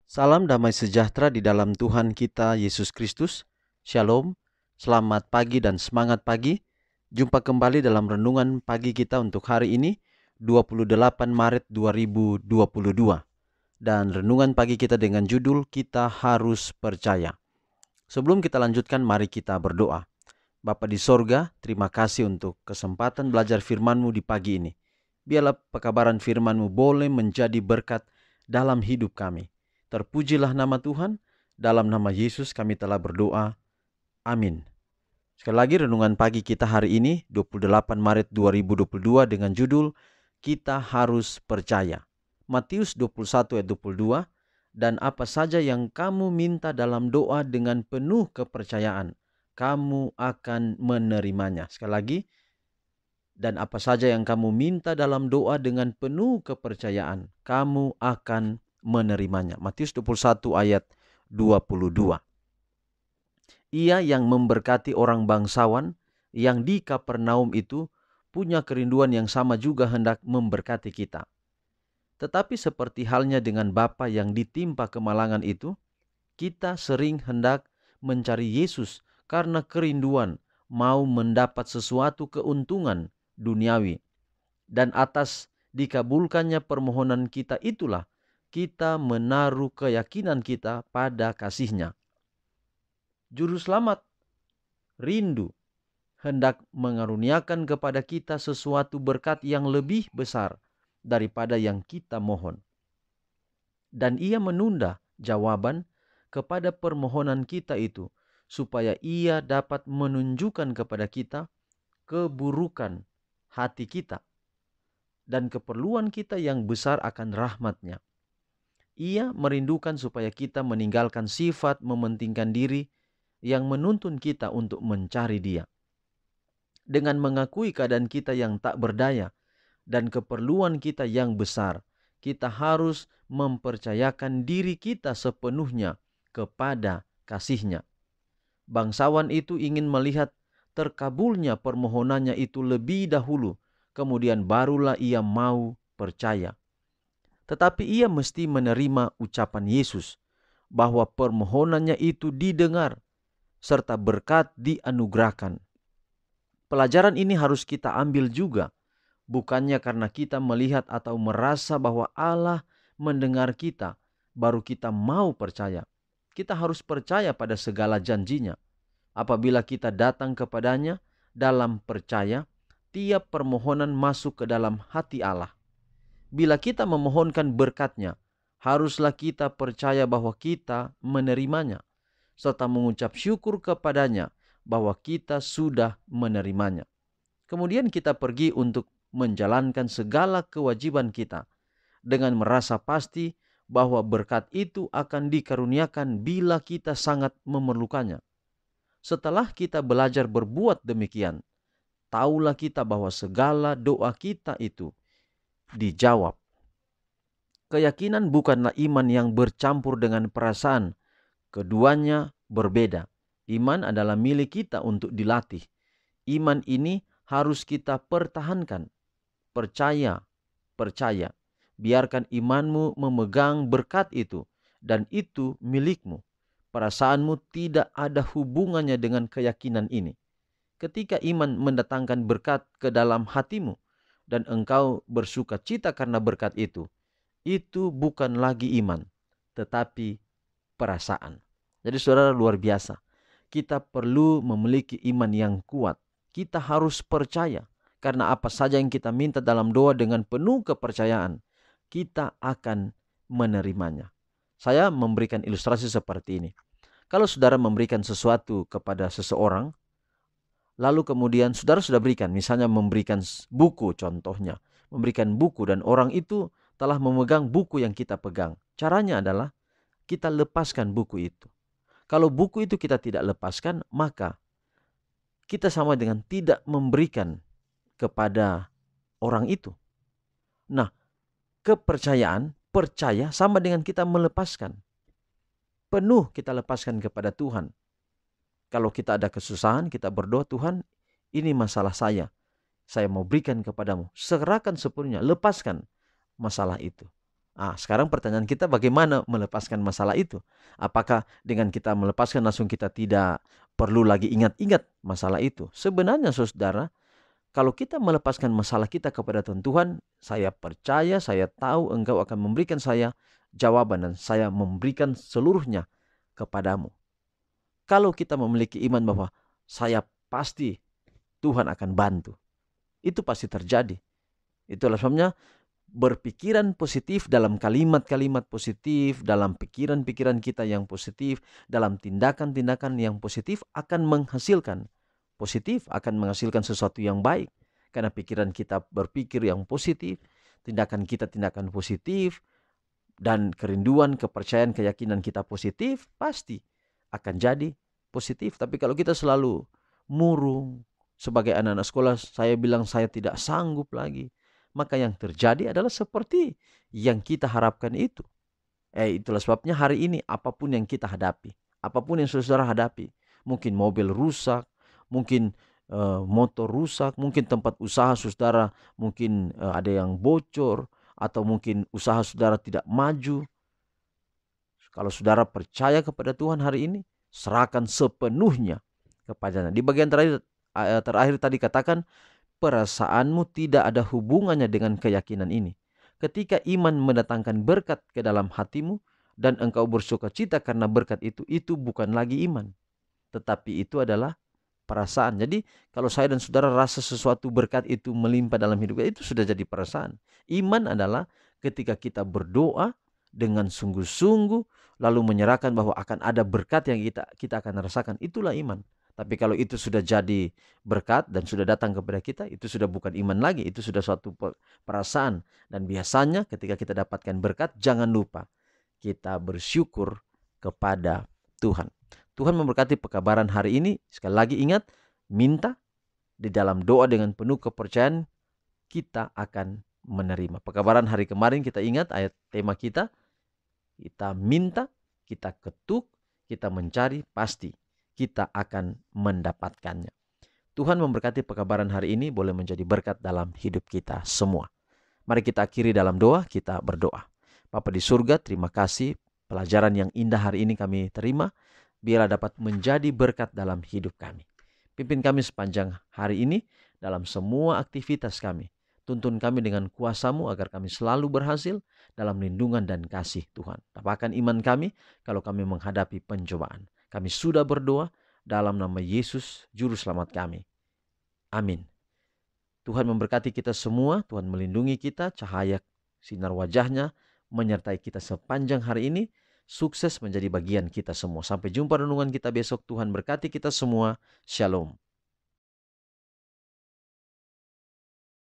Salam damai sejahtera di dalam Tuhan kita Yesus Kristus. Shalom, selamat pagi dan semangat pagi. Jumpa kembali dalam renungan pagi kita untuk hari ini, 28 Maret 2022. Dan renungan pagi kita dengan judul Kita Harus Percaya. Sebelum kita lanjutkan, mari kita berdoa. Bapa di sorga, terima kasih untuk kesempatan belajar firman-Mu di pagi ini. Biarlah pekabaran firman-Mu boleh menjadi berkat dalam hidup kami. Terpujilah nama Tuhan, dalam nama Yesus kami telah berdoa. Amin. Sekali lagi renungan pagi kita hari ini, 28 Maret 2022 dengan judul Kita Harus Percaya. Matius 21 ayat 22, dan apa saja yang kamu minta dalam doa dengan penuh kepercayaan, kamu akan menerimanya. Sekali lagi, dan apa saja yang kamu minta dalam doa dengan penuh kepercayaan, kamu akan menerimanya. Matius 21 ayat 22. Ia yang memberkati orang bangsawan yang di Kapernaum itu punya kerinduan yang sama juga hendak memberkati kita. Tetapi seperti halnya dengan bapa yang ditimpa kemalangan itu, kita sering hendak mencari Yesus karena kerinduan mau mendapat sesuatu keuntungan duniawi. Dan atas dikabulkannya permohonan kita itulah kita menaruh keyakinan kita pada kasih-Nya. Juru selamat rindu hendak mengaruniakan kepada kita sesuatu berkat yang lebih besar daripada yang kita mohon. Dan Ia menunda jawaban kepada permohonan kita itu, supaya Ia dapat menunjukkan kepada kita keburukan hati kita dan keperluan kita yang besar akan rahmat-Nya. Ia merindukan supaya kita meninggalkan sifat mementingkan diri yang menuntun kita untuk mencari Dia. Dengan mengakui keadaan kita yang tak berdaya dan keperluan kita yang besar, kita harus mempercayakan diri kita sepenuhnya kepada kasih-Nya. Bangsawan itu ingin melihat terkabulnya permohonannya itu lebih dahulu, kemudian barulah ia mau percaya. Tetapi ia mesti menerima ucapan Yesus bahwa permohonannya itu didengar serta berkat dianugerahkan. Pelajaran ini harus kita ambil juga, bukannya karena kita melihat atau merasa bahwa Allah mendengar kita, baru kita mau percaya. Kita harus percaya pada segala janji-Nya. Apabila kita datang kepadanya dalam percaya, tiap permohonan masuk ke dalam hati Allah. Bila kita memohonkan berkat-Nya, haruslah kita percaya bahwa kita menerimanya, serta mengucap syukur kepadanya bahwa kita sudah menerimanya. Kemudian kita pergi untuk menjalankan segala kewajiban kita dengan merasa pasti bahwa berkat itu akan dikaruniakan bila kita sangat memerlukannya. Setelah kita belajar berbuat demikian, taulah kita bahwa segala doa kita itu dijawab. Keyakinan bukanlah iman yang bercampur dengan perasaan. Keduanya berbeda. Iman adalah milik kita untuk dilatih. Iman ini harus kita pertahankan. Percaya. Biarkan imanmu memegang berkat itu, dan itu milikmu. Perasaanmu tidak ada hubungannya dengan keyakinan ini. Ketika iman mendatangkan berkat ke dalam hatimu, dan engkau bersuka cita karena berkat itu bukan lagi iman, tetapi perasaan. Jadi saudara, luar biasa. Kita perlu memiliki iman yang kuat. Kita harus percaya, karena apa saja yang kita minta dalam doa dengan penuh kepercayaan, kita akan menerimanya. Saya memberikan ilustrasi seperti ini. Kalau saudara memberikan sesuatu kepada seseorang, lalu kemudian saudara sudah berikan, misalnya memberikan buku contohnya, memberikan buku dan orang itu telah memegang buku yang kita pegang. Caranya adalah kita lepaskan buku itu. Kalau buku itu kita tidak lepaskan, maka kita sama dengan tidak memberikan kepada orang itu. Nah, percaya sama dengan kita melepaskan. Penuh kita lepaskan kepada Tuhan. Kalau kita ada kesusahan, kita berdoa, Tuhan, ini masalah saya mau berikan kepadamu. Serahkan sepenuhnya, lepaskan masalah itu. Sekarang pertanyaan kita bagaimana melepaskan masalah itu? Apakah dengan kita melepaskan langsung kita tidak perlu lagi ingat-ingat masalah itu? Sebenarnya saudara, kalau kita melepaskan masalah kita kepada Tuhan, saya percaya, saya tahu Engkau akan memberikan saya jawaban dan saya memberikan seluruhnya kepadamu. Kalau kita memiliki iman bahwa saya pasti Tuhan akan bantu, itu pasti terjadi. Itulah sebabnya berpikiran positif, dalam kalimat-kalimat positif, dalam pikiran-pikiran kita yang positif, dalam tindakan-tindakan yang positif akan menghasilkan positif, akan menghasilkan sesuatu yang baik. Karena pikiran kita berpikir yang positif, tindakan kita tindakan positif, dan kerinduan, kepercayaan, keyakinan kita positif, pasti akan jadi positif. Tapi kalau kita selalu murung, sebagai anak-anak sekolah, saya bilang saya tidak sanggup lagi, maka yang terjadi adalah seperti yang kita harapkan itu. Itulah sebabnya hari ini apapun yang kita hadapi, apapun yang saudara hadapi, mungkin mobil rusak, mungkin motor rusak, mungkin tempat usaha saudara mungkin ada yang bocor, atau mungkin usaha saudara tidak maju. Kalau saudara percaya kepada Tuhan hari ini, serahkan sepenuhnya kepadanya. Di bagian terakhir tadi katakan, perasaanmu tidak ada hubungannya dengan keyakinan ini. Ketika iman mendatangkan berkat ke dalam hatimu dan engkau bersukacita karena berkat itu bukan lagi iman, tetapi itu adalah perasaan. Jadi kalau saya dan saudara rasa sesuatu berkat itu melimpah dalam hidup kita, itu sudah jadi perasaan. Iman adalah ketika kita berdoa dengan sungguh-sungguh, lalu menyerahkan bahwa akan ada berkat yang kita akan rasakan. Itulah iman. Tapi kalau itu sudah jadi berkat dan sudah datang kepada kita, itu sudah bukan iman lagi, itu sudah suatu perasaan. Dan biasanya ketika kita dapatkan berkat, jangan lupa kita bersyukur kepada Tuhan. Tuhan memberkati pekabaran hari ini. Sekali lagi ingat, minta di dalam doa dengan penuh kepercayaan, kita akan menerima. Pekabaran hari kemarin kita ingat ayat tema kita minta, kita ketuk, kita mencari, pasti kita akan mendapatkannya. Tuhan memberkati pekabaran hari ini boleh menjadi berkat dalam hidup kita semua. Mari kita akhiri dalam doa, kita berdoa. Bapa di surga, terima kasih pelajaran yang indah hari ini kami terima. Biarlah dapat menjadi berkat dalam hidup kami. Pimpin kami sepanjang hari ini dalam semua aktivitas kami. Tuntun kami dengan kuasa-Mu agar kami selalu berhasil dalam lindungan dan kasih Tuhan. Tambahkan iman kami kalau kami menghadapi pencobaan. Kami sudah berdoa dalam nama Yesus, Juru Selamat kami. Amin. Tuhan memberkati kita semua, Tuhan melindungi kita, cahaya sinar wajah-Nya menyertai kita sepanjang hari ini. Sukses menjadi bagian kita semua. Sampai jumpa renungan kita besok. Tuhan berkati kita semua. Shalom.